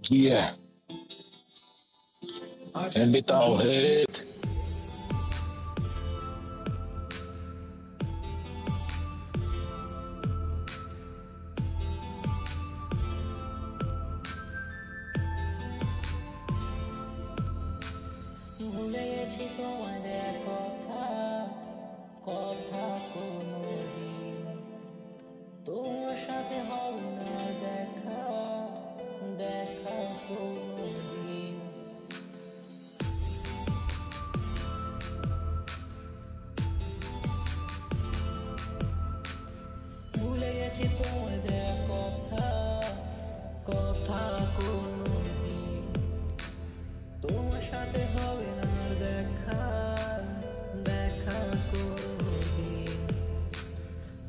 Yeah, and it all head. ভুলে গেছি তোমাদের কথা কথা কোনোদিন তোমার সাথে হবে না দেখা দেখা কোনোদিন ভুলে গেছি তোমাদের কথা কথা কোনোদিন তোমার সাথে হবে না দেখা দেখা কোনোদিন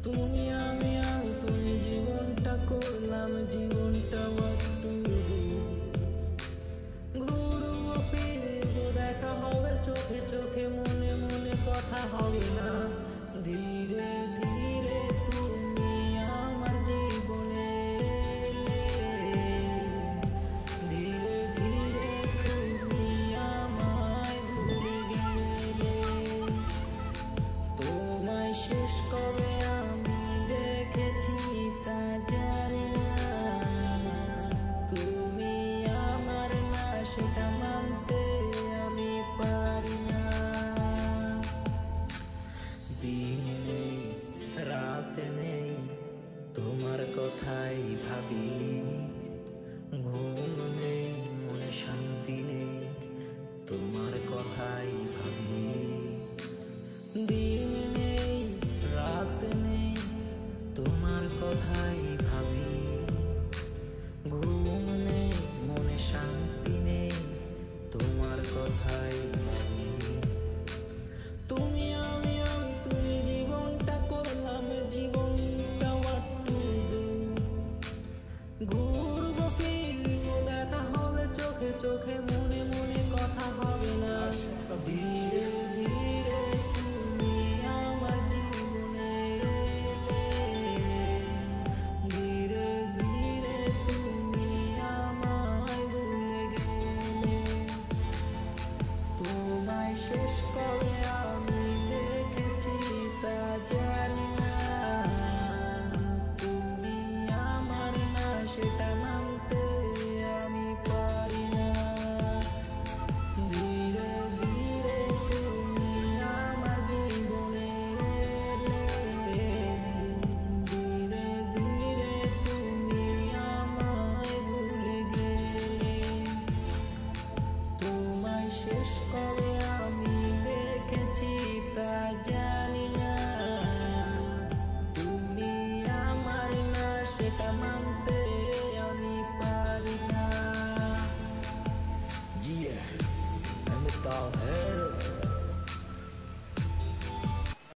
তুমি আমি তুমি জীবনটা করলাম জীবনটা ঘুরবো ফিরবো দেখা হবে চোখে চোখে মনে মনে কথা হবে না ধীরে ধীরে তুমি আমার জীবনে এলে ধীরে ধীরে তুমি আমায় ভুলে গেলে তোমায় শেষ কবে আমি দেখেছি তা জানি না তুমি আমার না সেটা মানতে আমি পারি না দিন নেই রাত নেই তোমার কথাই ভাবি ঘুম নেই মনে শান্তি নেই তোমার কথাই ভাবি দিন নেই রাত নেই তোমার কথাই ভাবি ঘুম নেই মনে শান্তি নেই তোমার কথাই ভাবি তুমি আমি তুমি জীবনটা করলাম জীবনটা ঘুরবো ফিরবো দেখা হবে চোখে চোখে মনে মনে কথা হবে না ধীরে ধীরে তুমি আমার জীবনে এলে ধীরে ধীরে তুমি আমায় ভুলে গেলে তোমায় শেষ করে আমি দেখেছি তা জানি না তুমি আমার না সেটা মানতে আমি পারি না ধীরে ধীরে তুমি আমার জীবনে এলে ধীরে ধীরে তুমি আমায় ভুলে গেলে তোমায় শেষ করে